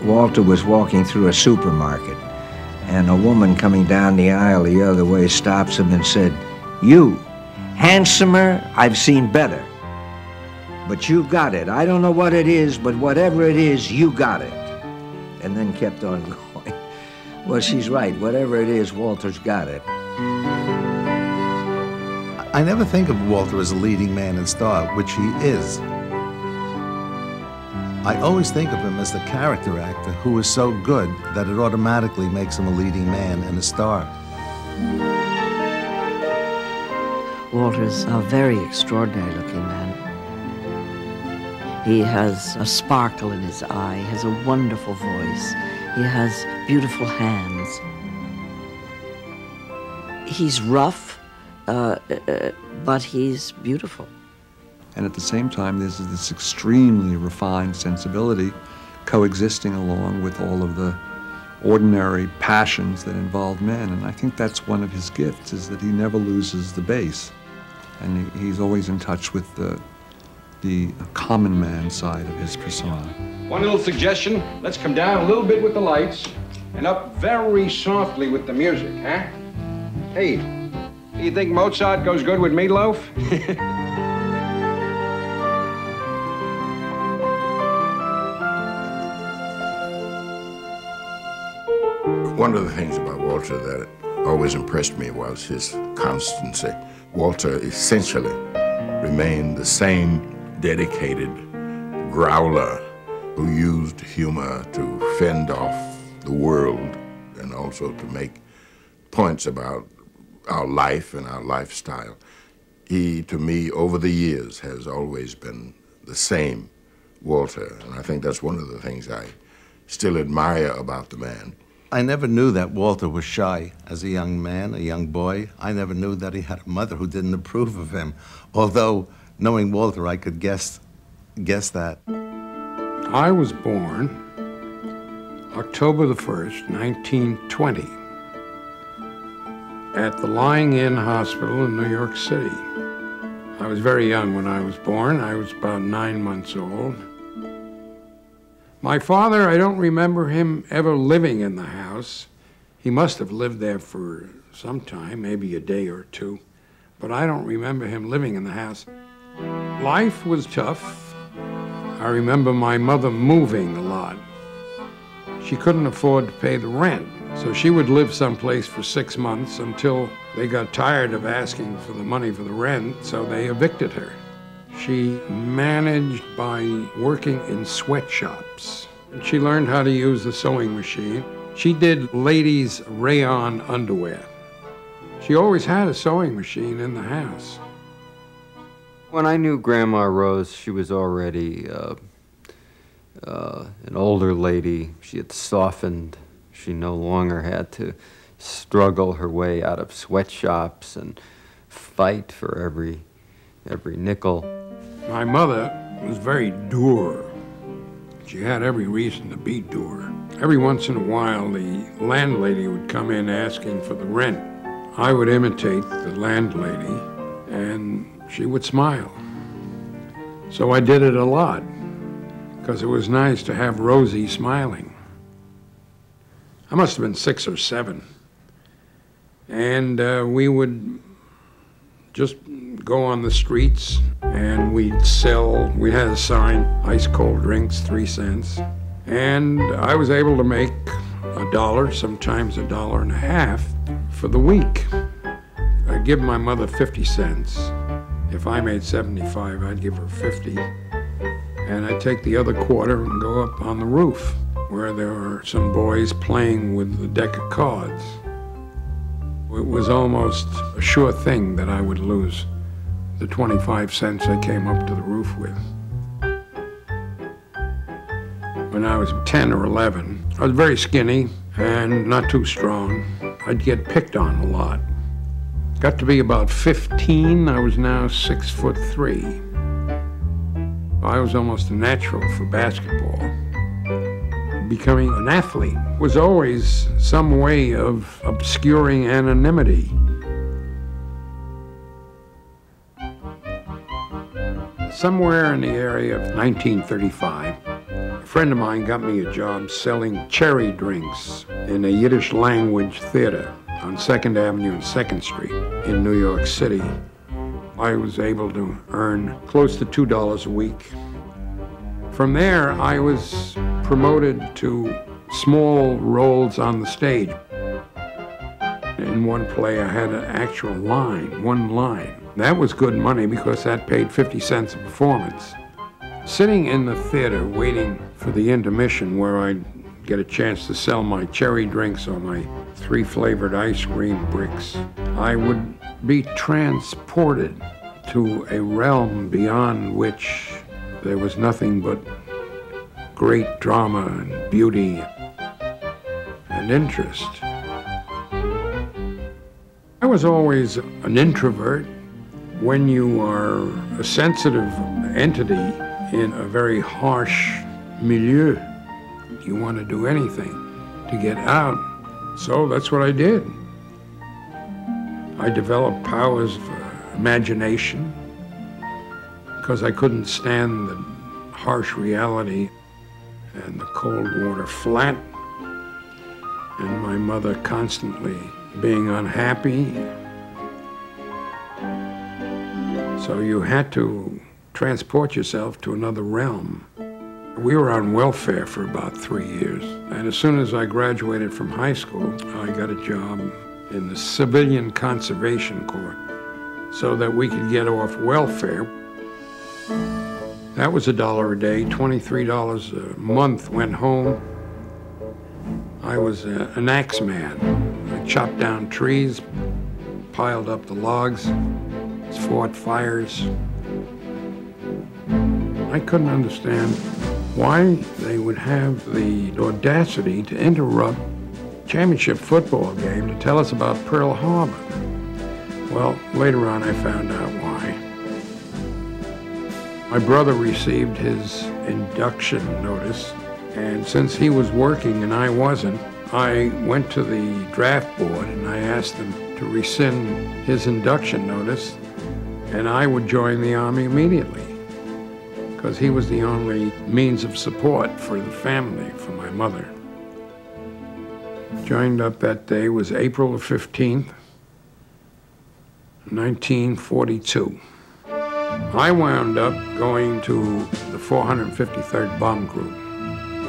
Walter was walking through a supermarket, and a woman coming down the aisle the other way stops him and said, "You, handsomer I've seen better. But you got it. I don't know what it is, but whatever it is, you got it." And then kept on going. Well, she's right. Whatever it is, Walter's got it. I never think of Walter as a leading man and star, which he is. I always think of him as the character actor who is so good that it automatically makes him a leading man and a star. Walter's a very extraordinary looking man. He has a sparkle in his eye, he has a wonderful voice, he has beautiful hands. He's rough, but he's beautiful. And at the same time, there's this extremely refined sensibility coexisting along with all of the ordinary passions that involve men. And I think that's one of his gifts, is that he never loses the base. And he's always in touch with the common man side of his persona. One little suggestion, let's come down a little bit with the lights and up very softly with the music, huh? Hey, do you think Mozart goes good with meatloaf? One of the things about Walter that always impressed me was his constancy. Walter essentially remained the same dedicated growler who used humor to fend off the world and also to make points about our life and our lifestyle. He, to me, over the years, has always been the same Walter, and I think that's one of the things I still admire about the man. I never knew that Walter was shy as a young man, a young boy. I never knew that he had a mother who didn't approve of him, although knowing Walter, I could guess that. I was born October the 1st, 1920, at the Lying-In Hospital in New York City. I was very young when I was born. I was about 9 months old. My father, I don't remember him ever living in the house. He must have lived there for some time, maybe a day or two, but I don't remember him living in the house. Life was tough. I remember my mother moving a lot. She couldn't afford to pay the rent, so she would live someplace for 6 months until they got tired of asking for the money for the rent, so they evicted her. She managed by working in sweatshops. She learned how to use the sewing machine. She did ladies' rayon underwear. She always had a sewing machine in the house. When I knew Grandma Rose, she was already an older lady. She had softened. She no longer had to struggle her way out of sweatshops and fight for every nickel. My mother was very dour. She had every reason to be dour. Every once in a while, the landlady would come in asking for the rent. I would imitate the landlady, and she would smile. So I did it a lot, because it was nice to have Rosie smiling. I must have been 6 or 7. And we would just go on the streets and we'd sell, we had a sign, ice cold drinks, 3 cents. And I was able to make $1, sometimes $1.50 for the week. I'd give my mother 50 cents. If I made 75, I'd give her 50. And I'd take the other quarter and go up on the roof where there were some boys playing with a deck of cards. It was almost a sure thing that I would lose the 25 cents I came up to the roof with. When I was 10 or 11, I was very skinny and not too strong. I'd get picked on a lot. Got to be about 15, I was now 6'3". I was almost a natural for basketball. Becoming an athlete was always some way of obscuring anonymity. Somewhere in the area of 1935, friend of mine got me a job selling cherry drinks in a Yiddish language theater on 2nd Avenue and 2nd Street in New York City. I was able to earn close to $2 a week. From there, I was promoted to small roles on the stage. In one play, I had an actual line, one line. That was good money because that paid 50 cents a performance. Sitting in the theater waiting for the intermission where I'd get a chance to sell my cherry drinks or my 3-flavored ice cream bricks, I would be transported to a realm beyond which there was nothing but great drama and beauty and interest. I was always an introvert. When you are a sensitive entity in a very harsh milieu, you want to do anything to get out. So that's what I did. I developed powers of imagination because I couldn't stand the harsh reality and the cold water flat, and my mother constantly being unhappy. So you had to transport yourself to another realm. We were on welfare for about 3 years, and as soon as I graduated from high school, I got a job in the Civilian Conservation Corps so that we could get off welfare. That was $1 a day, $23 a month went home. I was an axe man. I chopped down trees, piled up the logs, fought fires. I couldn't understand why they would have the audacity to interrupt a championship football game to tell us about Pearl Harbor. Well, later on I found out why. My brother received his induction notice, and since he was working and I wasn't, I went to the draft board and I asked them to rescind his induction notice, and I would join the Army immediately, because he was the only means of support for the family, for my mother. Joined up that day was April the 15th, 1942. I wound up going to the 453rd Bomb Group,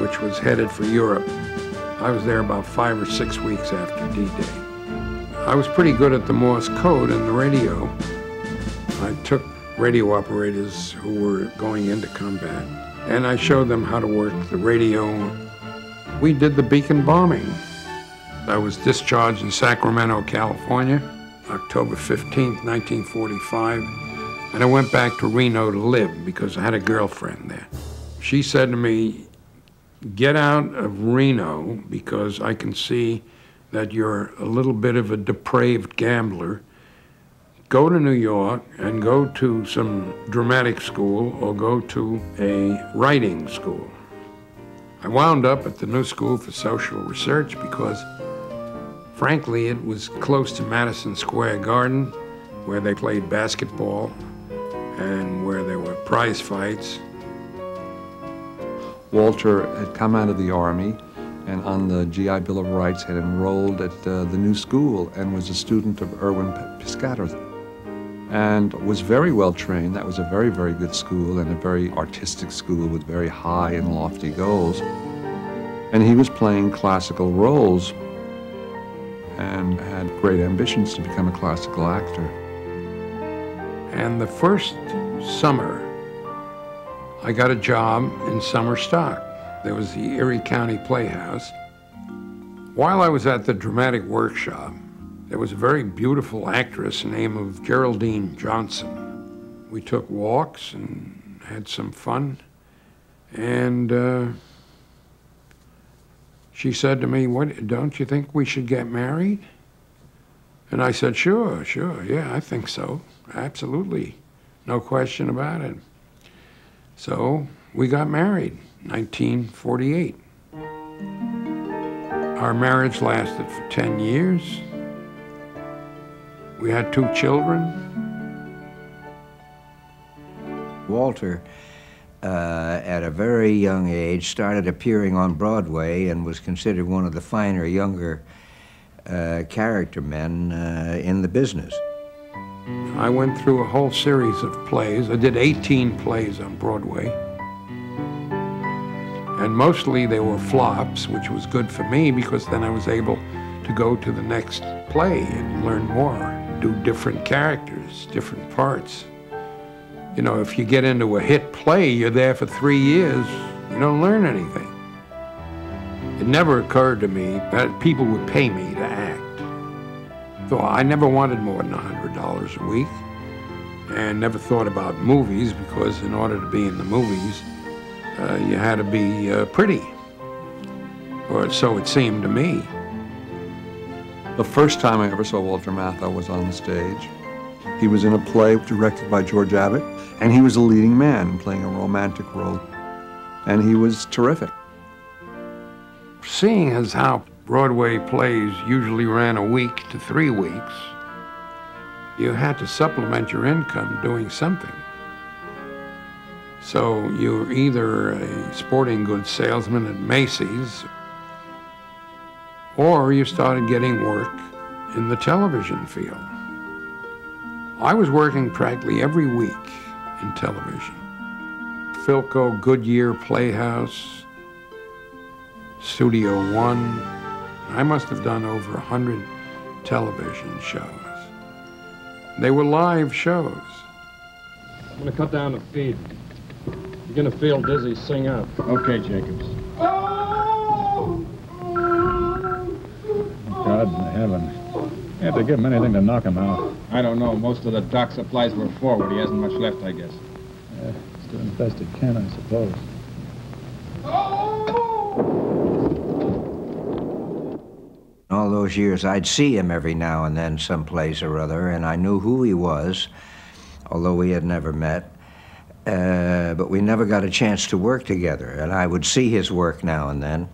which was headed for Europe. I was there about 5 or 6 weeks after D-Day. I was pretty good at the Morse code and the radio. I took radio operators who were going into combat, and I showed them how to work the radio. We did the beacon bombing. I was discharged in Sacramento, California, October 15th, 1945, and I went back to Reno to live because I had a girlfriend there. She said to me, "Get out of Reno because I can see that you're a little bit of a depraved gambler. Go to New York and go to some dramatic school or go to a writing school." I wound up at the New School for Social Research because, frankly, it was close to Madison Square Garden, where they played basketball and where there were prize fights. Walter had come out of the Army and on the GI Bill of Rights had enrolled at the new school and was a student of Erwin Piscator, and was very well trained. That was a very, very good school and a very artistic school with very high and lofty goals. And he was playing classical roles and had great ambitions to become a classical actor. And the first summer, I got a job in summer stock. There was the Erie County Playhouse. While I was at the dramatic workshop, there was a very beautiful actress named Geraldine Johnson. We took walks and had some fun. And she said to me, "What, don't you think we should get married?" And I said, sure, yeah, I think so. Absolutely, no question about it. So we got married, 1948. Our marriage lasted for 10 years. We had 2 children. Walter at a very young age, started appearing on Broadway and was considered one of the finer, younger character men in the business. I went through a whole series of plays. I did 18 plays on Broadway. And mostly they were flops, which was good for me because then I was able to go to the next play and learn more, do different characters, different parts. You know, if you get into a hit play, you're there for 3 years, you don't learn anything. It never occurred to me that people would pay me to act. So I never wanted more than $100 a week, and never thought about movies because in order to be in the movies, you had to be pretty, or so it seemed to me. The first time I ever saw Walter Matthau was on the stage. He was in a play directed by George Abbott, and he was a leading man playing a romantic role, and he was terrific. Seeing as how Broadway plays usually ran a week to 3 weeks, you had to supplement your income doing something. So you were either a sporting goods salesman at Macy's, or you started getting work in the television field. I was working practically every week in television. Philco, Goodyear, Playhouse, Studio One. I must have done over 100 television shows. They were live shows. I'm gonna cut down the feed. You're gonna feel dizzy, sing up. Okay, Jacobs. God in heaven. You have to give him anything to knock him out. I don't know. Most of the dock supplies were forward. He hasn't much left, I guess. Yeah, he's doing the best he can, I suppose. All those years, I'd see him every now and then someplace or other, and I knew who he was, although we had never met. But we never got a chance to work together, and I would see his work now and then,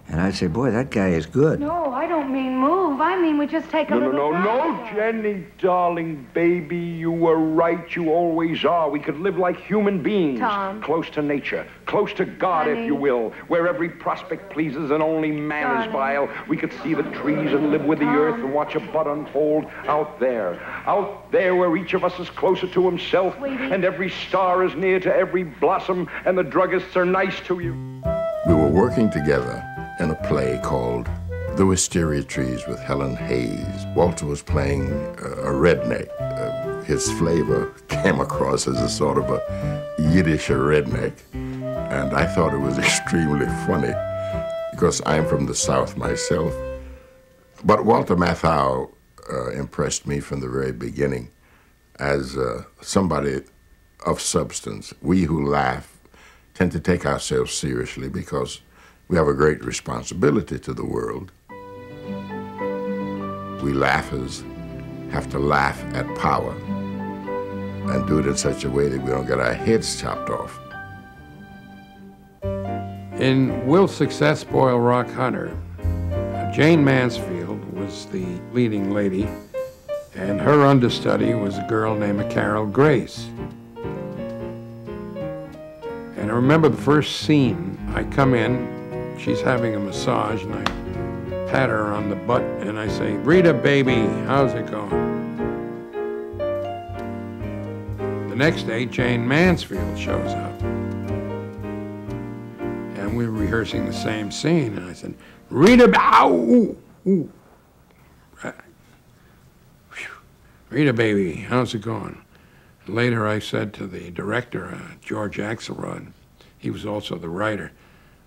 and I'd say, boy, that guy is good. No, I don't mean move. I mean we just take a little time. No, Jenny, darling, baby, you were right. You always are. We could live like human beings. Tom. Close to nature, close to God, Honey. if you will, where every prospect pleases and only man is vile. We could see the trees and live with the earth and watch a bud unfold out there where each of us is closer to himself, Sweetie. and every star is near to every blossom, and the druggists are nice to you. We were working together in a play called The Wisteria Trees with Helen Hayes. Walter was playing a redneck. His flavor came across as a sort of a Yiddish redneck, and I thought it was extremely funny because I'm from the South myself. But Walter Matthau impressed me from the very beginning as somebody of substance. We who laugh tend to take ourselves seriously because we have a great responsibility to the world. We laughers have to laugh at power and do it in such a way that we don't get our heads chopped off. In Will's success, Boyle Rock Hunter, Jane Mansfield was the leading lady, and her understudy was a girl named Carol Grace. And I remember the first scene. I come in, she's having a massage, and I pat her on the butt, and I say, "Rita, baby, how's it going?" The next day, Jane Mansfield shows up. And we're rehearsing the same scene, and I said, "Rita, ooh, ooh. Rita, baby, how's it going?" And later I said to the director, George Axelrod, he was also the writer,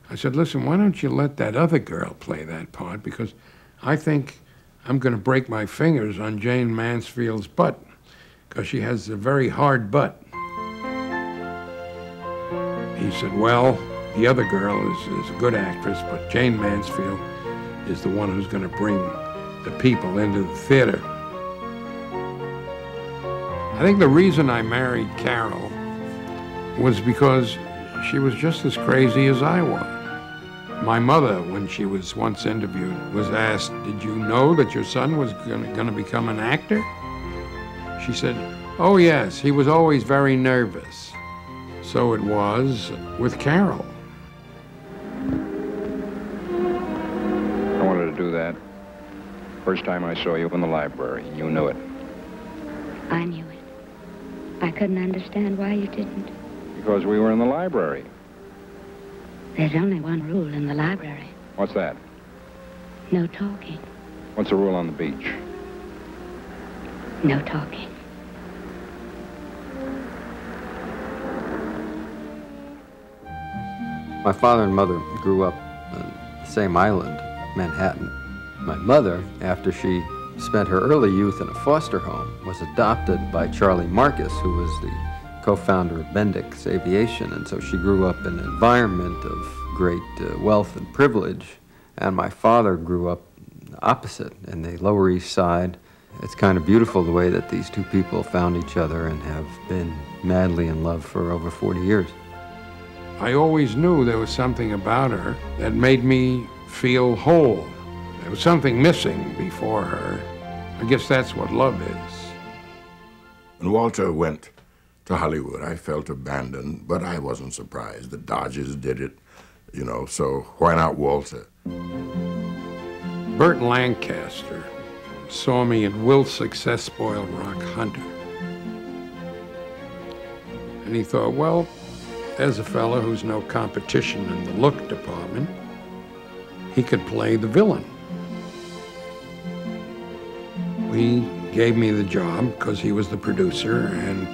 I said, "Listen, why don't you let that other girl play that part? Because I think I'm going to break my fingers on Jane Mansfield's butt, because she has a very hard butt." He said, "Well, the other girl is a good actress, but Jane Mansfield is the one who's going to bring the people into the theater." I think the reason I married Carol was because she was just as crazy as I was. My mother, when she was once interviewed, was asked, "Did you know that your son was going to become an actor?" She said, "Oh yes, he was always very nervous." So it was with Carol. I wanted to do that. First time I saw you in the library, you knew it. I knew it. I couldn't understand why you didn't. Because we were in the library. There's only one rule in the library. What's that? No talking. What's the rule on the beach? No talking. My father and mother grew up on the same island, Manhattan. My mother, after she spent her early youth in a foster home, was adopted by Charlie Marcus, who was the co-founder of Bendix Aviation, and so she grew up in an environment of great wealth and privilege. And my father grew up opposite in the Lower East Side. It's kind of beautiful the way that these two people found each other and have been madly in love for over 40 years. I always knew there was something about her that made me feel whole. There was something missing before her. I guess that's what love is. When Walter went to Hollywood, I felt abandoned, but I wasn't surprised. The Dodgers did it, you know, so why not Walter? Burt Lancaster saw me in Will Success Spoiled Rock Hunter. And he thought, well, there's a fellow who's no competition in the look department. He could play the villain. He gave me the job because he was the producer and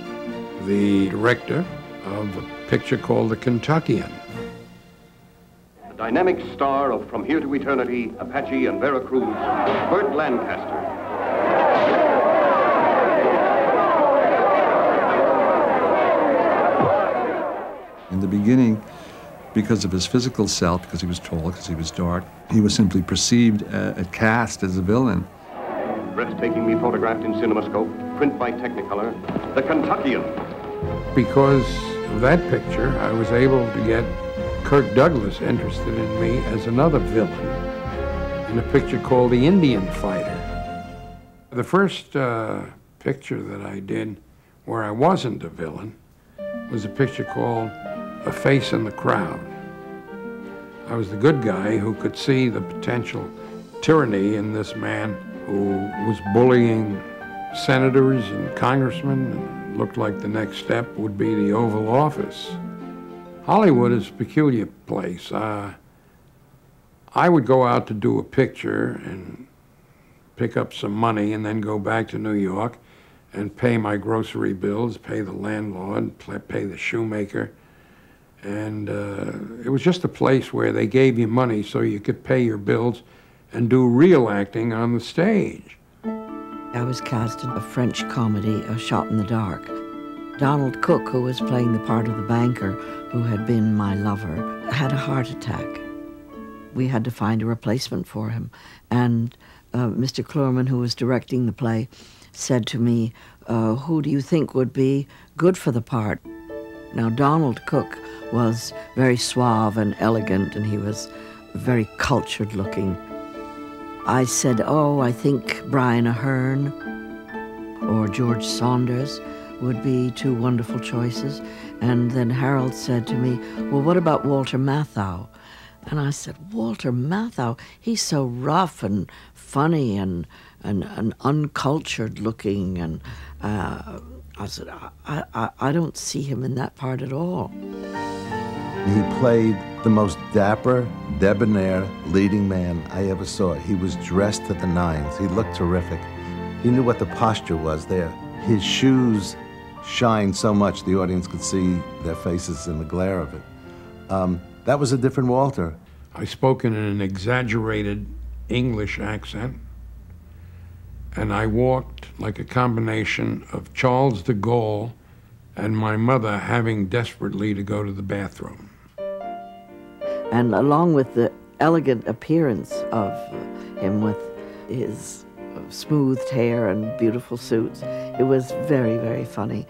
the director of a picture called The Kentuckian. The dynamic star of From Here to Eternity, Apache and Veracruz, Burt Lancaster. In the beginning, because of his physical self, because he was tall, because he was dark, he was simply perceived, cast as a villain. Breathtakingly photographed in CinemaScope, print by Technicolor, The Kentuckian. Because of that picture, I was able to get Kirk Douglas interested in me as another villain in a picture called The Indian Fighter. The first picture that I did where I wasn't a villain was a picture called A Face in the Crowd. I was the good guy who could see the potential tyranny in this man who was bullying senators and congressmen and looked like the next step would be the Oval Office. Hollywood is a peculiar place. I would go out to do a picture and pick up some money and then go back to New York and pay my grocery bills, pay the landlord, pay the shoemaker. And it was just a place where they gave you money so you could pay your bills and do real acting on the stage. I was cast in a French comedy, A Shot in the Dark. Donald Cook, who was playing the part of the banker who had been my lover, had a heart attack. We had to find a replacement for him. And Mr. Clurman, who was directing the play, said to me, who do you think would be good for the part? Now, Donald Cook was very suave and elegant, and he was very cultured looking. I said, oh, I think Brian Aherne or George Saunders would be two wonderful choices. And then Harold said to me, well, what about Walter Matthau? And I said, Walter Matthau, he's so rough and funny and uncultured looking. And I said, I don't see him in that part at all. He played the most dapper, debonair leading man I ever saw. He was dressed to the nines. He looked terrific. He knew what the posture was there. His shoes shined so much the audience could see their faces in the glare of it. That was a different Walter. I spoke in an exaggerated English accent, and I walked like a combination of Charles de Gaulle and my mother having desperately to go to the bathroom. And along with the elegant appearance of him with his smoothed hair and beautiful suits, it was very, very funny.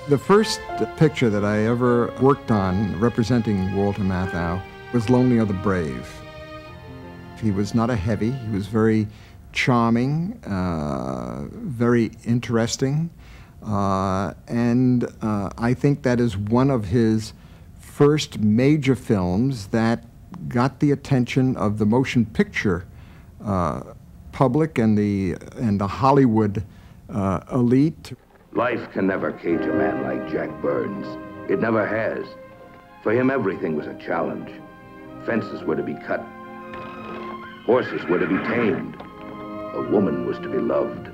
The first picture that I ever worked on representing Walter Matthau was Lonely Are the Brave. He was not a heavy, he was very charming, very interesting, and I think that is one of his first major films that got the attention of the motion picture public and the Hollywood elite. Life can never cage a man like Jack Burns. It never has. For him, everything was a challenge. Fences were to be cut. Horses were to be tamed. A woman was to be loved.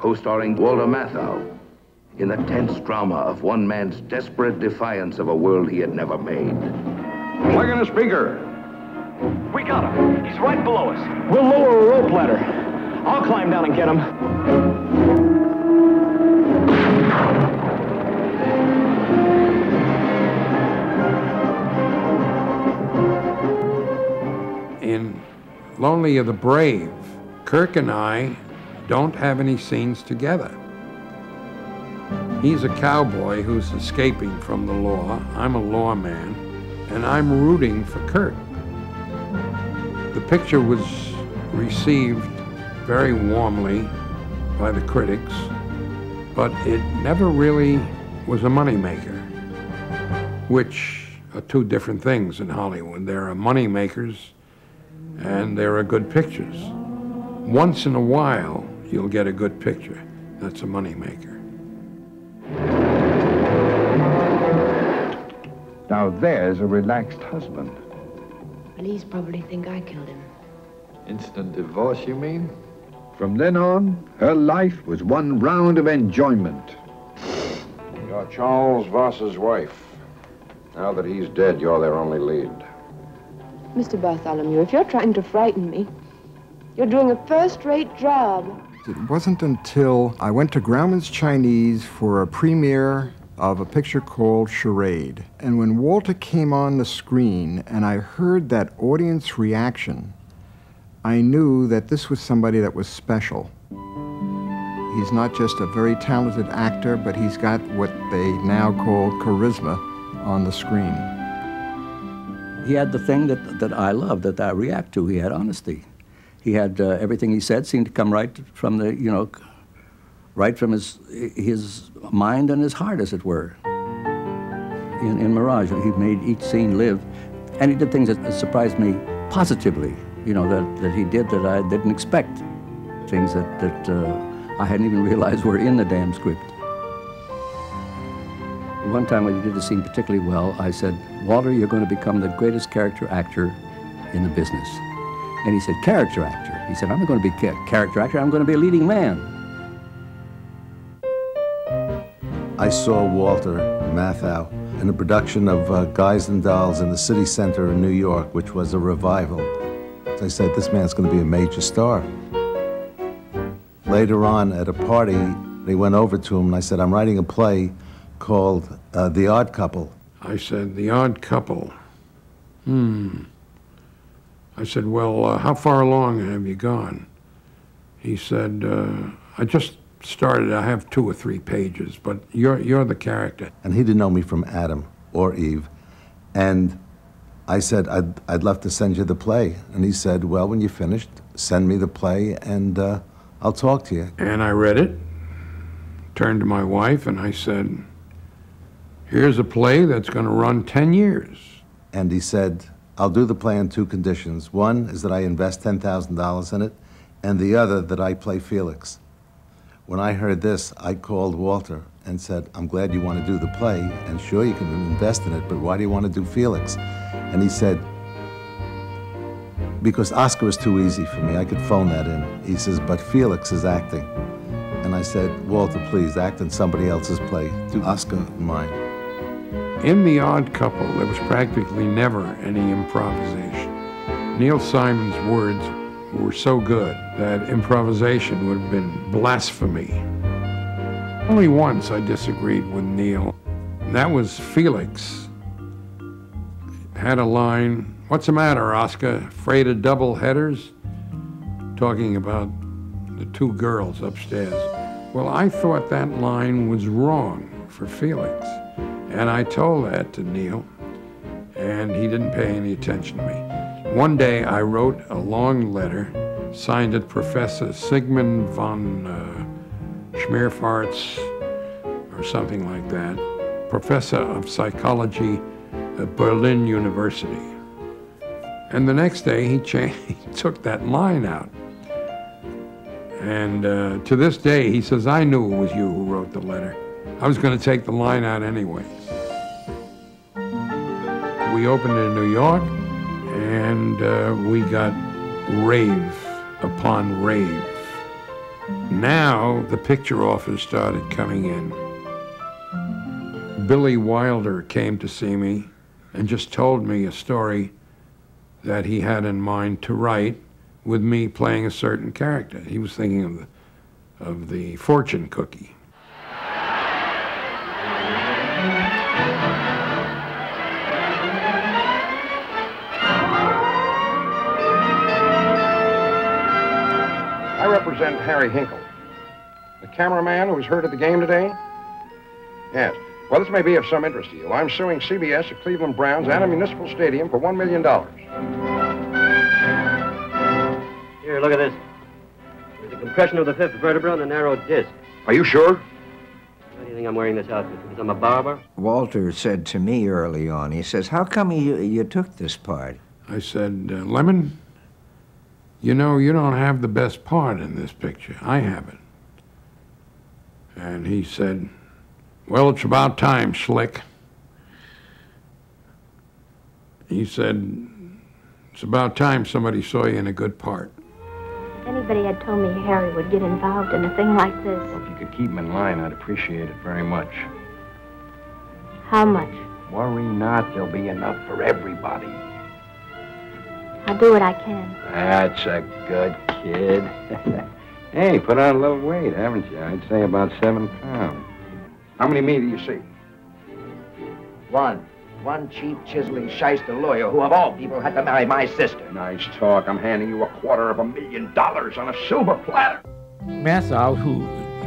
Co-starring Walter Matthau in the tense drama of one man's desperate defiance of a world he had never made. Plug in a speaker. We got him. He's right below us. We'll lower a rope ladder. I'll climb down and get him. In Lonely of the Brave, Kirk and I don't have any scenes together. He's a cowboy who's escaping from the law. I'm a lawman, and I'm rooting for Kirk. The picture was received very warmly by the critics, but it never really was a moneymaker, which are two different things in Hollywood. There are moneymakers and there are good pictures. Once in a while, you'll get a good picture. That's a moneymaker. Now there's a relaxed husband. Police probably think I killed him. Instant divorce, you mean? From then on, her life was one round of enjoyment. You're Charles Voss's wife. Now that he's dead, you're their only lead. Mr. Bartholomew, if you're trying to frighten me, you're doing a first-rate job. It wasn't until I went to Grauman's Chinese for a premiere of a picture called Charade. And when Walter came on the screen and I heard that audience reaction, I knew that this was somebody that was special. He's not just a very talented actor, but he's got what they now call charisma on the screen. He had the thing that I love, that I react to. He had honesty. He had everything he said seemed to come right from the, right from his mind and his heart, as it were. In Mirage, he made each scene live, and he did things that surprised me positively, that he did that I didn't expect, things that I hadn't even realized were in the damn script. One time when he did the scene particularly well, I said, Walter, you're going to become the greatest character actor in the business. And he said, character actor? He said, I'm not going to be a character actor, I'm going to be a leading man. I saw Walter Matthau in a production of Guys and Dolls in the City Center in New York, which was a revival. I said, this man's going to be a major star. Later on at a party, they went over to him and I said, I'm writing a play called The Odd Couple. I said, The Odd Couple. I said, well, how far along have you gone? He said, I just started. I have 2 or 3 pages, but you're the character. And he didn't know me from Adam or Eve. And I said, I'd love to send you the play. And he said, well, when you're finished, send me the play and I'll talk to you. And I read it, turned to my wife, and I said, here's a play that's going to run 10 years. And he said, I'll do the play on 2 conditions. One is that I invest $10,000 in it, and the other that I play Felix. When I heard this, I called Walter and said, I'm glad you want to do the play, and sure you can invest in it, but why do you want to do Felix? And he said, because Oscar was too easy for me. I could phone that in. He says, but Felix is acting. And I said, Walter, please, act in somebody else's play. Do Oscar in mine. In The Odd Couple, there was practically never any improvisation. Neil Simon's words were so good that improvisation would have been blasphemy. Only once I disagreed with Neil. That was Felix. Had a line, what's the matter, Oscar? Afraid of double headers? Talking about the 2 girls upstairs. Well, I thought that line was wrong for Felix. And I told that to Neil, and he didn't pay any attention to me. One day I wrote a long letter, signed it Professor Sigmund von Schmierfarts, or something like that. Professor of psychology at Berlin University. And the next day, he took that line out. And to this day, he says, I knew it was you who wrote the letter. I was going to take the line out anyway. We opened in New York, and we got rave upon rave. Now, the picture offers started coming in. Billy Wilder came to see me and just told me a story that he had in mind to write with me playing a certain character. He was thinking of the fortune cookie. I represent Harry Hinkle, the cameraman who was hurt at the game today. Yes. Well, this may be of some interest to you. I'm suing CBS, the Cleveland Browns, and a municipal stadium for $1 million. Here, look at this. There's a compression of the fifth vertebra and a narrow disc. Are you sure? Why do you think I'm wearing this outfit? Because I'm a barber? Walter said to me early on, he says, how come you took this part? I said, Lemmon, you know, you don't have the best part in this picture. I have it. And he said, well, it's about time, Slick. He said, it's about time somebody saw you in a good part. If anybody had told me Harry would get involved in a thing like this. Well, if you could keep him in line, I'd appreciate it very much. How much? Worry not, there'll be enough for everybody. I'll do what I can. That's a good kid. Hey, put on a little weight, haven't you? I'd say about 7 pounds. How many me do you see? One cheap, chiseling, shyster lawyer who, of all people, had to marry my sister. Nice talk. I'm handing you $250,000 on a silver platter. Matthau, who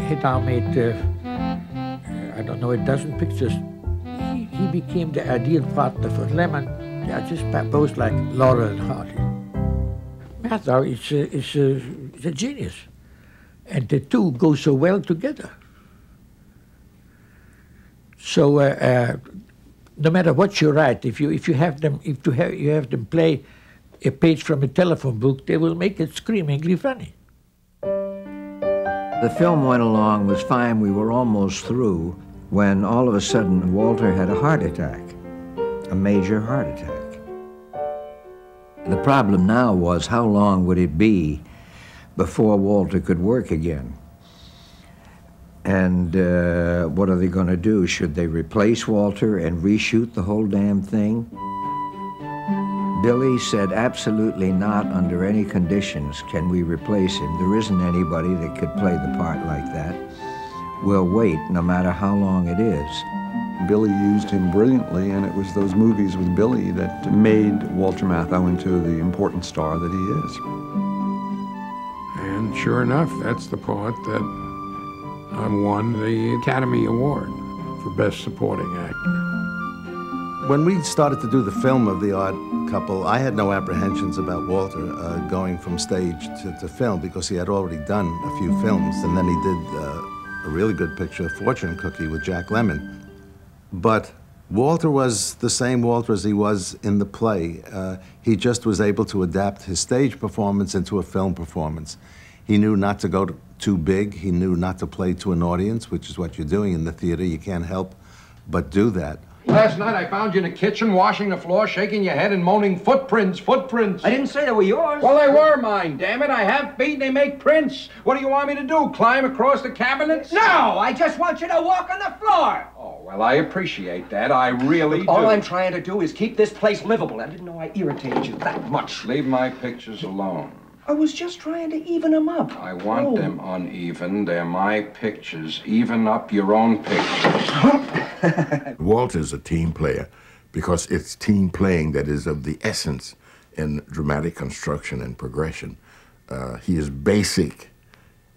had now made, I don't know, a dozen pictures, he became the ideal partner for Lemmon. They are just both like Laurel and Hardy. Matthau is a genius, and the two go so well together. So no matter what you write, if you have them play a page from a telephone book, they will make it screamingly funny. The film went along, was fine, we were almost through, when all of a sudden Walter had a heart attack, a major heart attack. The problem now was how long would it be before Walter could work again? And what are they going to do? Should they replace Walter and reshoot the whole damn thing? Billy said absolutely not under any conditions can we replace him. There isn't anybody that could play the part like that. We'll wait no matter how long it is. Billy used him brilliantly, and it was those movies with Billy that made Walter Matthau into the important star that he is. And sure enough, that's the part that I won the Academy Award for Best Supporting Actor. When we started to do the film of The Odd Couple, I had no apprehensions about Walter going from stage to film because he had already done a few films, and then he did a really good picture, Fortune Cookie, with Jack Lemmon. But Walter was the same Walter as he was in the play. He just was able to adapt his stage performance into a film performance. He knew not to go too big. He knew not to play to an audience, which is what you're doing in the theater. You can't help but do that. Last night I found you in the kitchen washing the floor, shaking your head and moaning, footprints, footprints. I didn't say they were yours. Well, they were mine, damn it. I have feet, they make prints. What do you want me to do, climb across the cabinets? No, I just want you to walk on the floor. Oh, well, I appreciate that. I really do. All I'm trying to do is keep this place livable. I didn't know I irritated you that much. Leave my pictures alone. I was just trying to even them up. I want them uneven. They're my pictures. Even up your own pictures. Walter's a team player because it's team playing that is of the essence in dramatic construction and progression. He is basic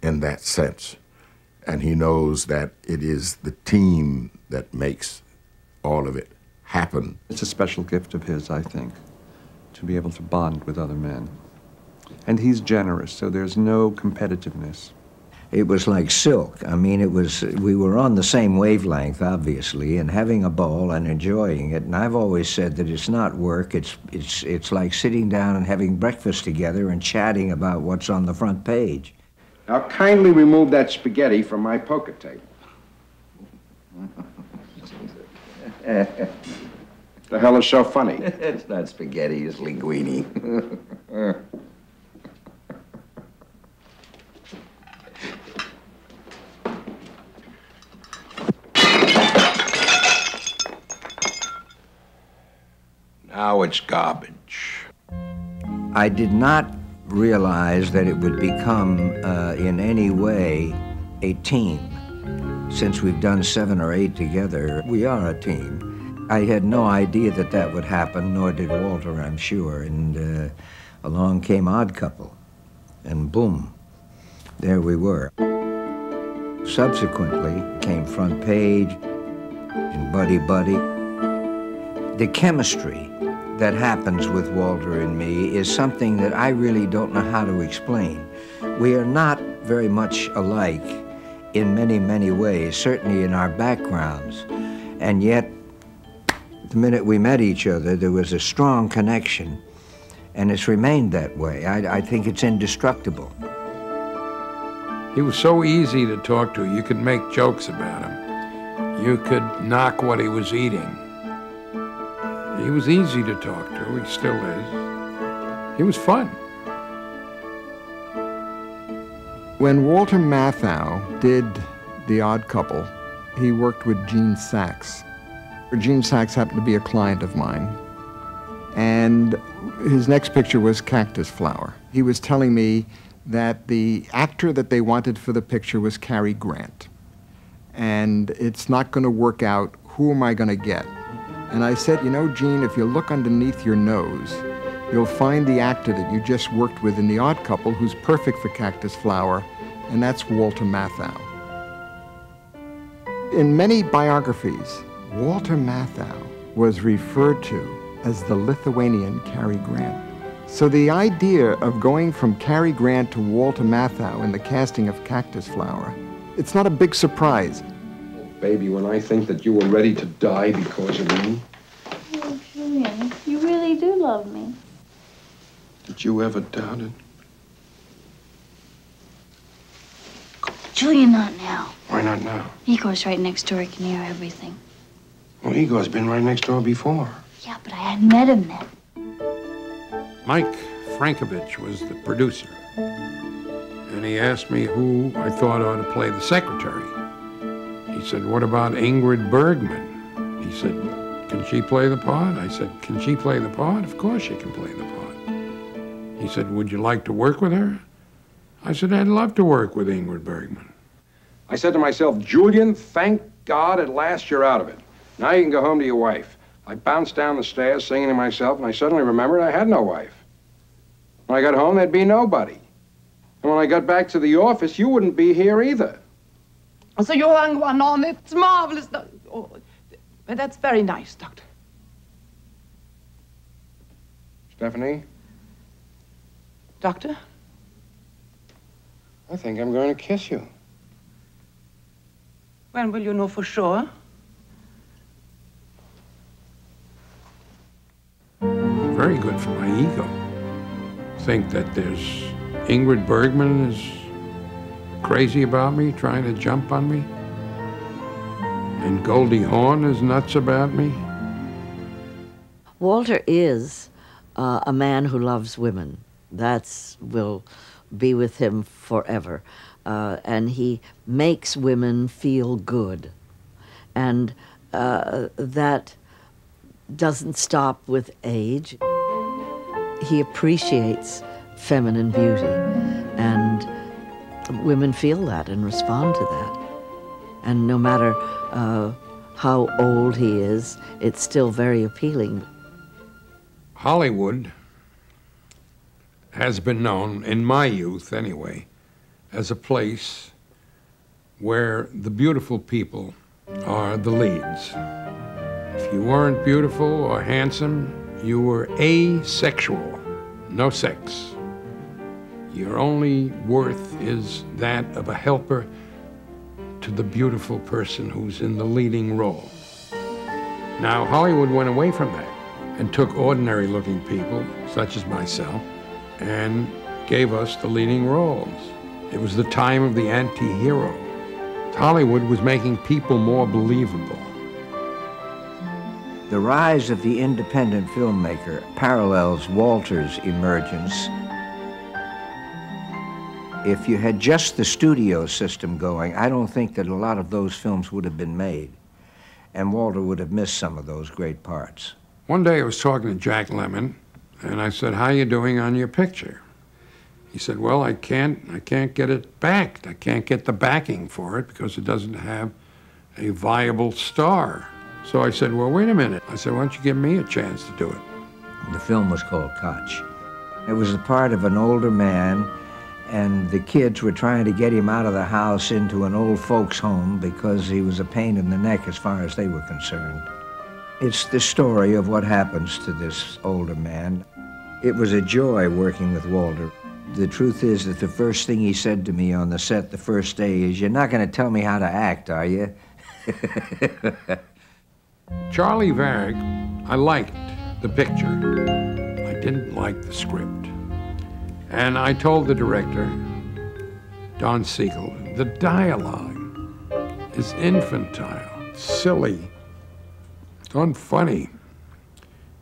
in that sense, and he knows that it is the team that makes all of it happen. It's a special gift of his, I think, to be able to bond with other men. And he's generous, so there's no competitiveness. It was like silk. I mean, we were on the same wavelength, obviously, and having a ball and enjoying it. And I've always said that it's not work, it's like sitting down and having breakfast together and chatting about what's on the front page. Now kindly remove that spaghetti from my poker table. The hell is so funny? It's not spaghetti, it's linguine. Now it's garbage. I did not realize that it would become in any way a team. Since we've done 7 or 8 together, we are a team. I had no idea that that would happen, nor did Walter, I'm sure. And along came Odd Couple, and boom, there we were. Subsequently came Front Page and Buddy Buddy. The chemistry that happens with Walter and me is something that I really don't know how to explain. We are not very much alike in many, many ways, certainly in our backgrounds. And yet, the minute we met each other, there was a strong connection, and it's remained that way. I think it's indestructible. He was so easy to talk to. You could make jokes about him. You could knock what he was eating. He was easy to talk to. He still is. He was fun. When Walter Matthau did The Odd Couple, he worked with Gene Saks. Gene Saks happened to be a client of mine. And his next picture was Cactus Flower. He was telling me that the actor that they wanted for the picture was Cary Grant. And it's not going to work out. Who am I going to get? And I said, you know, Gene, if you look underneath your nose, you'll find the actor that you just worked with in The Odd Couple who's perfect for Cactus Flower, and that's Walter Matthau. In many biographies, Walter Matthau was referred to as the Lithuanian Cary Grant. So the idea of going from Cary Grant to Walter Matthau in the casting of Cactus Flower, it's not a big surprise. Baby, when I think that you were ready to die because of me. Oh, Julian, you really do love me. Did you ever doubt it? Julian, not now. Why not now? Igor's right next door. He can hear everything. Well, Igor's been right next door before. Yeah, but I hadn't met him then. Mike Frankovich was the producer, and he asked me who I thought ought to play the secretary. He said, what about Ingrid Bergman? He said, can she play the part? I said, can she play the part? Of course she can play the part. He said, would you like to work with her? I said, I'd love to work with Ingrid Bergman. I said to myself, Julian, thank God at last you're out of it. Now you can go home to your wife. I bounced down the stairs singing to myself, and I suddenly remembered I had no wife. When I got home, there'd be nobody. And when I got back to the office, you wouldn't be here either. So you're going on. It's marvelous. Oh, that's very nice, Doctor. Stephanie? Doctor? I think I'm going to kiss you. When will you know for sure? Very good for my ego. Think that there's Ingrid Bergman is crazy about me, trying to jump on me, and Goldie Hawn is nuts about me. Walter is a man who loves women. That will be with him forever. And he makes women feel good. And that doesn't stop with age. He appreciates feminine beauty, and women feel that and respond to that. And no matter how old he is, it's still very appealing. Hollywood has been known, in my youth anyway, as a place where the beautiful people are the leads. If you weren't beautiful or handsome, you were asexual, no sex. Your only worth is that of a helper to the beautiful person who's in the leading role. Now, Hollywood went away from that and took ordinary-looking people, such as myself, and gave us the leading roles. It was the time of the anti-hero. Hollywood was making people more believable. The rise of the independent filmmaker parallels Walter's emergence. If you had just the studio system going, I don't think that a lot of those films would have been made, and Walter would have missed some of those great parts. One day I was talking to Jack Lemmon, and I said, "How you doing on your picture?" He said, "Well, I can't get it backed. I can't get the backing for it because it doesn't have a viable star." So I said, "Well, wait a minute." I said, "Why don't you give me a chance to do it?" The film was called Koch. It was the part of an older man, and the kids were trying to get him out of the house into an old folks' home because he was a pain in the neck as far as they were concerned. It's the story of what happens to this older man. It was a joy working with Walter. The truth is that the first thing he said to me on the set the first day is, "You're not going to tell me how to act, are you?" Charlie Varick, I liked the picture. I didn't like the script. And I told the director, Don Siegel, the dialogue is infantile, silly, it's unfunny.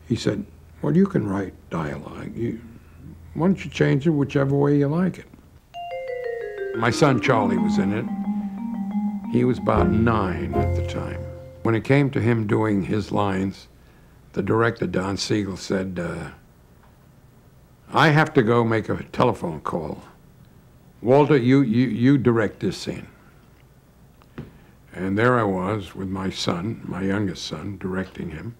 He said, "Well, you can write dialogue. Why don't you change it whichever way you like it?" My son Charlie was in it. He was about 9 at the time. When it came to him doing his lines, the director, Don Siegel, said, "I have to go make a telephone call. Walter, you direct this scene." And there I was with my son, my youngest son, directing him.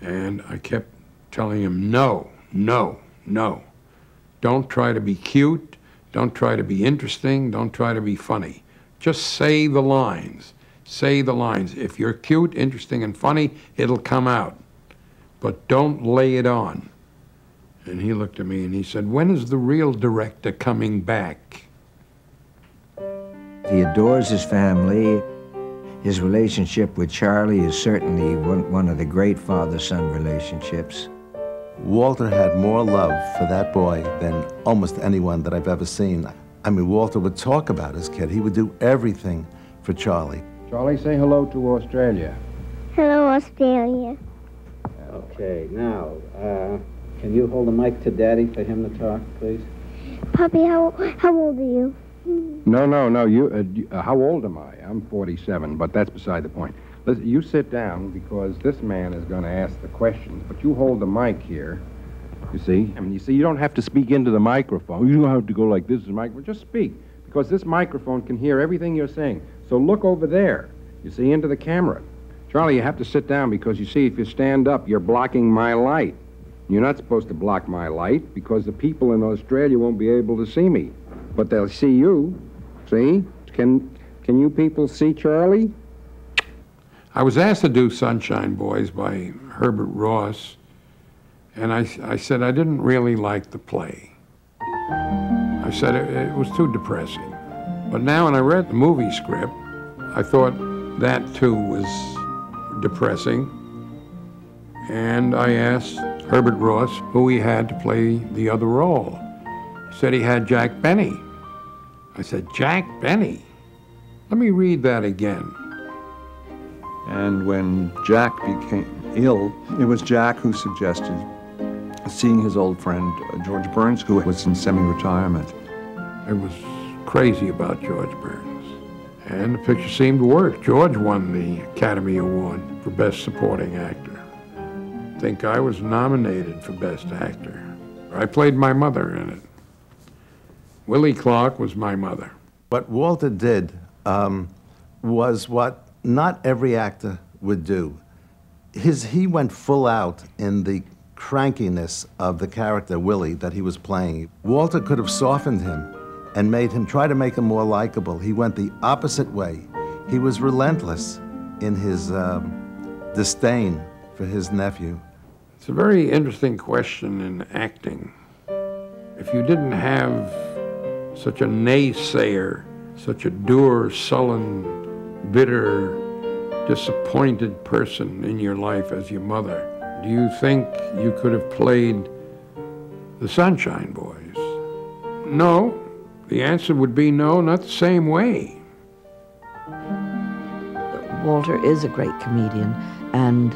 And I kept telling him, "No, no, no. Don't try to be cute. Don't try to be interesting. Don't try to be funny. Just say the lines. Say the lines. If you're cute, interesting, and funny, it'll come out. But don't lay it on." And he looked at me and he said, "When is the real director coming back?" He adores his family. His relationship with Charlie is certainly one of the great father-son relationships. Walter had more love for that boy than almost anyone that I've ever seen. I mean, Walter would talk about his kid. He would do everything for Charlie. Charlie, say hello to Australia. Hello, Australia. Okay, now, can you hold the mic to Daddy for him to talk, please? Puppy, how old are you? No, you, how old am I? I'm 47, but that's beside the point. Listen, you sit down because this man is going to ask the questions, but you hold the mic here, you see? I mean, you don't have to speak into the microphone. You don't have to go like this, just speak, because this microphone can hear everything you're saying. So look over there, you see, into the camera. Charlie, you have to sit down because, you see, if you stand up, you're blocking my light. You're not supposed to block my light because the people in Australia won't be able to see me. But they'll see you. See? Can you people see Charlie? I was asked to do Sunshine Boys by Herbert Ross, and I said I didn't really like the play. I said it was too depressing. But now when I read the movie script, I thought that too was depressing. And I asked Herbert Ross who he had to play the other role. He said he had Jack Benny. I said, "Jack Benny? Let me read that again." And when Jack became ill, it was Jack who suggested seeing his old friend George Burns, who was in semi-retirement. I was crazy about George Burns, and the picture seemed to work. George won the Academy Award for Best Supporting Actor. I think I was nominated for Best Actor. I played my mother in it. Willie Clark was my mother. What Walter did was what not every actor would do. He went full out in the crankiness of the character, Willie, that he was playing. Walter could have softened him and try to make him more likable. He went the opposite way. He was relentless in his disdain for his nephew. It's a very interesting question in acting. If you didn't have such a naysayer, such a dour, sullen, bitter, disappointed person in your life as your mother, do you think you could have played the Sunshine Boys? No. The answer would be no, not the same way. Walter is a great comedian, and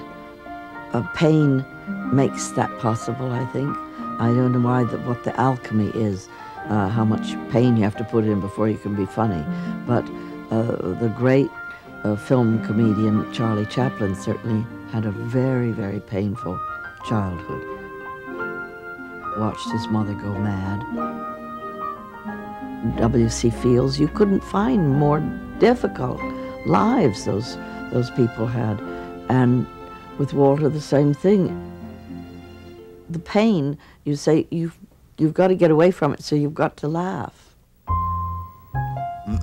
pain makes that possible, I think. I don't know what the alchemy is, how much pain you have to put in before you can be funny. But the great film comedian Charlie Chaplin certainly had a very, very painful childhood. Watched his mother go mad. W.C. Fields, you couldn't find more difficult lives those people had. And with Walter, the same thing. The pain, you say, you've got to get away from it, so you've got to laugh.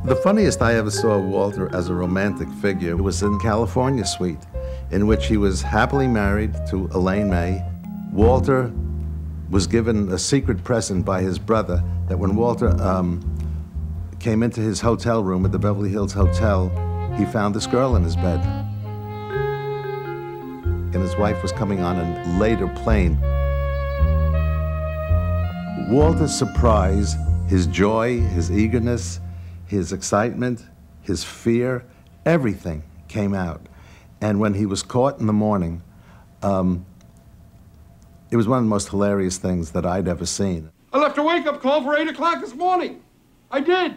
The funniest I ever saw Walter as a romantic figure was in California Suite, in which he was happily married to Elaine May. Walter was given a secret present by his brother that when Walter came into his hotel room at the Beverly Hills Hotel, he found this girl in his bed. And his wife was coming on a later plane. Walter's surprise, his joy, his eagerness, his excitement, his fear, everything came out. And when he was caught in the morning, it was one of the most hilarious things that I'd ever seen. I left a wake-up call for 8 o'clock this morning. I did.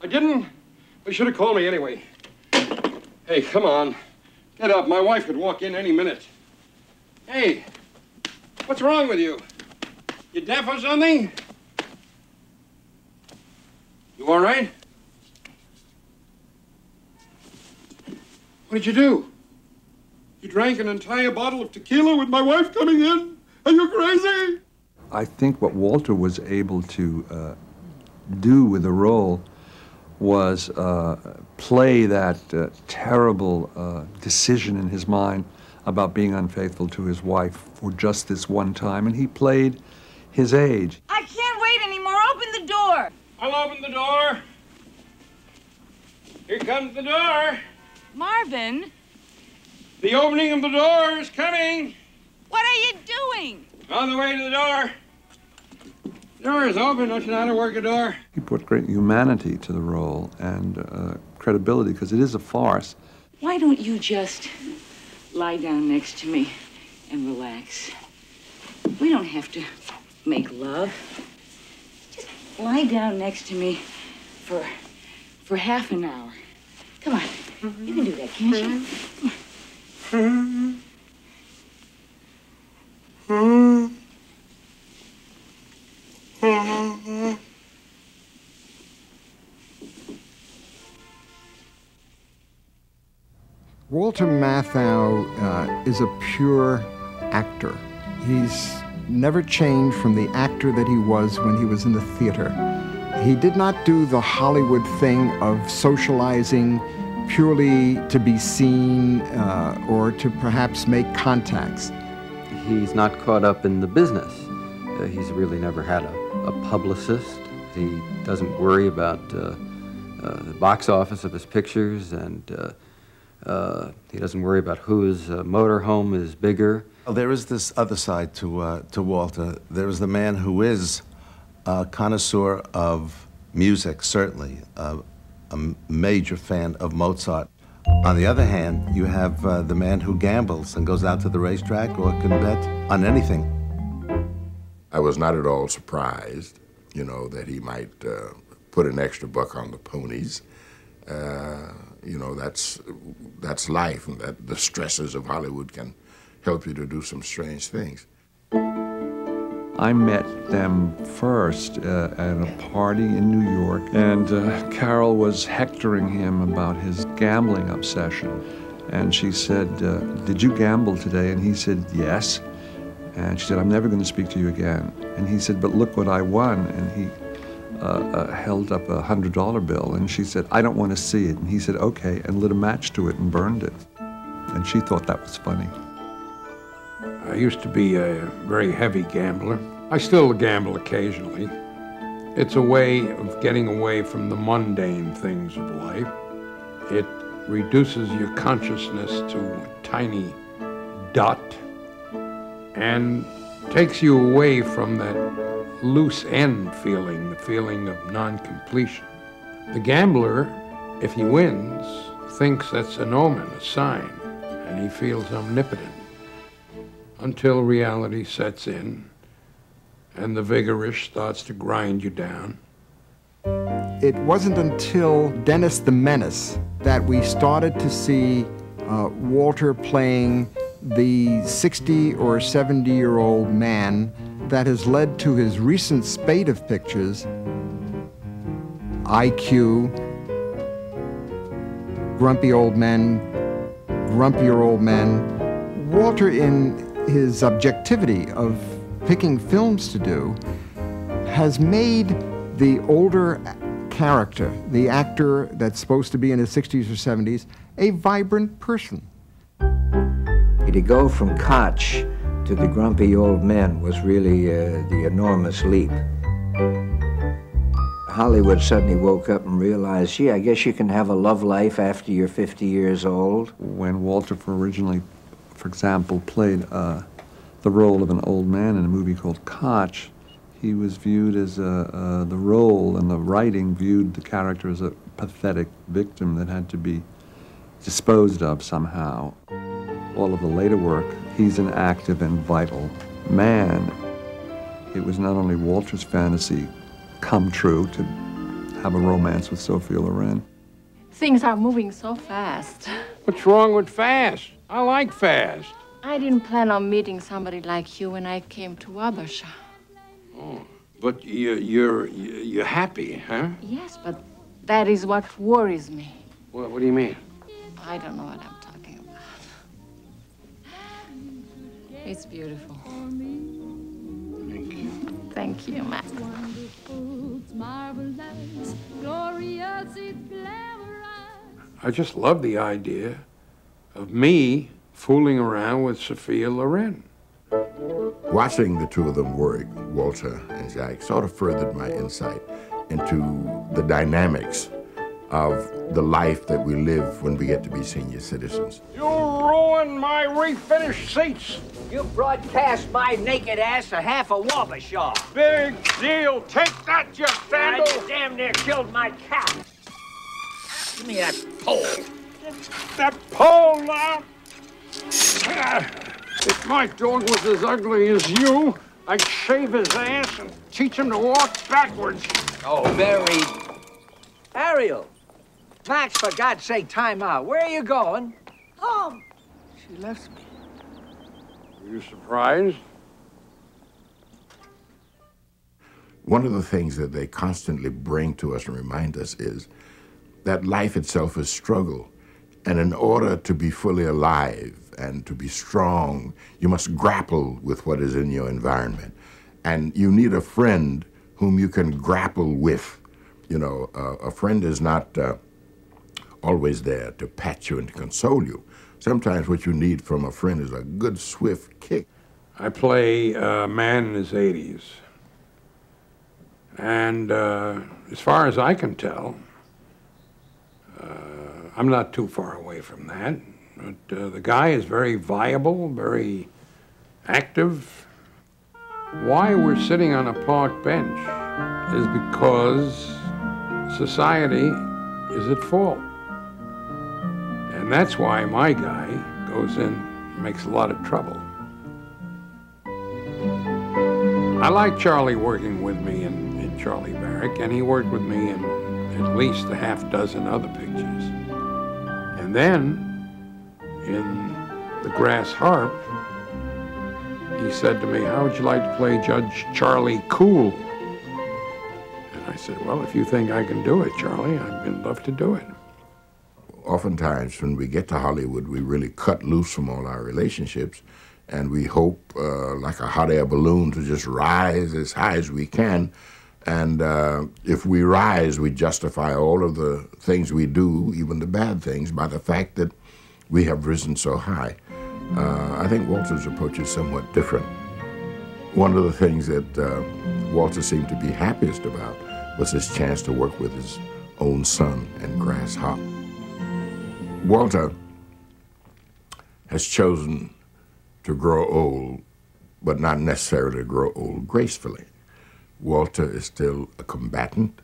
I didn't? They should have called me anyway. Hey, come on. Get up. My wife could walk in any minute. Hey, what's wrong with you? You deaf or something? You all right? What did you do? You drank an entire bottle of tequila with my wife coming in? Are you crazy? I think what Walter was able to do with the role was play that terrible decision in his mind about being unfaithful to his wife for just this one time, and he played his age. I can't wait anymore. Open the door. I'll open the door. Here comes the door. Marvin. The opening of the door is coming. What are you doing? On the way to the door. The door is open. Don't you know how to work a door? He brought great humanity to the role and credibility, because it is a farce. Why don't you just lie down next to me and relax? We don't have to make love. Just lie down next to me for half an hour. Come on. You can do that, can't you? Walter Matthau is a pure actor. He's never changed from the actor that he was when he was in the theater. He did not do the Hollywood thing of socializing purely to be seen or to perhaps make contacts. He's not caught up in the business. He's really never had a publicist. He doesn't worry about the box office of his pictures, and he doesn't worry about whose motorhome is bigger. Well, there is this other side to Walter. There is the man who is a connoisseur of music, certainly, a major fan of Mozart. On the other hand, you have the man who gambles and goes out to the racetrack or can bet on anything. I was not at all surprised, you know, that he might put an extra buck on the ponies. You know, that's life, and that the stresses of Hollywood can help you to do some strange things. I met them first at a party in New York, and Carol was hectoring him about his gambling obsession. And she said, "Did you gamble today?" And he said, "Yes." And she said, "I'm never going to speak to you again." And he said, "But look what I won." And he held up a $100 bill, and she said, "I don't want to see it." And he said, "Okay," and lit a match to it and burned it. And she thought that was funny. I used to be a very heavy gambler. I still gamble occasionally. It's a way of getting away from the mundane things of life. It reduces your consciousness to a tiny dot and takes you away from that loose end feeling, the feeling of non-completion. The gambler, if he wins, thinks that's an omen, a sign, and he feels omnipotent until reality sets in and the vigorish starts to grind you down. It wasn't until Dennis the Menace that we started to see Walter playing the 60 or 70-year-old man that has led to his recent spate of pictures, IQ, Grumpy Old Men, Grumpier Old Men. Walter, in his objectivity of picking films to do, has made the older character, the actor that's supposed to be in his 60s or 70s, a vibrant person. To go from Koch to the grumpy old men was really the enormous leap. Hollywood suddenly woke up and realized, gee, I guess you can have a love life after you're 50 years old. When Walter originally, for example, played the role of an old man in a movie called Koch, he was viewed as the role and the writing viewed the character as a pathetic victim that had to be disposed of somehow. All of the later work, he's an active and vital man. It was not only Walter's fantasy come true to have a romance with Sophia Loren. Things are moving so fast. What's wrong with fast? I like fast. I didn't plan on meeting somebody like you when I came to Wabasha. Oh, but you're happy, huh? Yes, but that is what worries me. What do you mean? I don't know what I'm talking about. It's beautiful. Thank you. Thank you, Matt. I just love the idea of me fooling around with Sophia Loren. Watching the two of them work, Walter and Jack, sort of furthered my insight into the dynamics of the life that we live when we get to be senior citizens. You ruined my refinished seats. You broadcast my naked ass a half a Wabasha. Big deal. Take that, you vandal. I damn near killed my cat. Give me that pole. That pole now. If my dog was as ugly as you, I'd shave his ass and teach him to walk backwards. Oh, very... Ariel. Max, for God's sake, time out. Where are you going? Home. She left me. Are you surprised? One of the things that they constantly bring to us and remind us is that life itself is struggle. And in order to be fully alive and to be strong, you must grapple with what is in your environment. And you need a friend whom you can grapple with. You know, a friend is not always there to pat you and to console you. Sometimes what you need from a friend is a good, swift kick. I play a man in his 80s. And as far as I can tell, I'm not too far away from that. But the guy is very viable, very active. Why we're sitting on a park bench is because society is at fault. And that's why my guy goes in and makes a lot of trouble. I like Charlie working with me in Charlie Barrack, and he worked with me in at least a half dozen other pictures. And then, in The Grass Harp, he said to me, how would you like to play Judge Charlie Cool? And I said, well, if you think I can do it, Charlie, I'd love to do it. Oftentimes, when we get to Hollywood, we really cut loose from all our relationships, and we hope, like a hot air balloon, to just rise as high as we can. And if we rise, we justify all of the things we do, even the bad things, by the fact that we have risen so high. I think Walter's approach is somewhat different. One of the things that Walter seemed to be happiest about was his chance to work with his own son and Grasshopper. Walter has chosen to grow old, but not necessarily to grow old gracefully. Walter is still a combatant.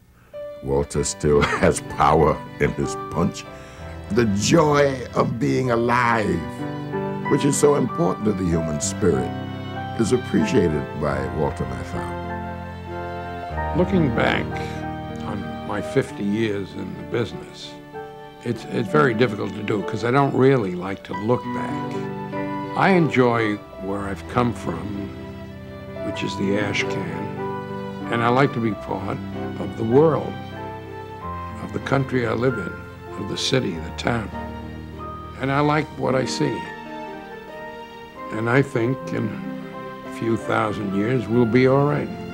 Walter still has power in his punch. The joy of being alive, which is so important to the human spirit, is appreciated by Walter Matthau. Looking back on my 50 years in the business, it's very difficult to do because I don't really like to look back. I enjoy where I've come from, which is the ash can, and I like to be part of the world, of the country I live in, of the city, the town. And I like what I see. And I think in a few thousand years we'll be all right.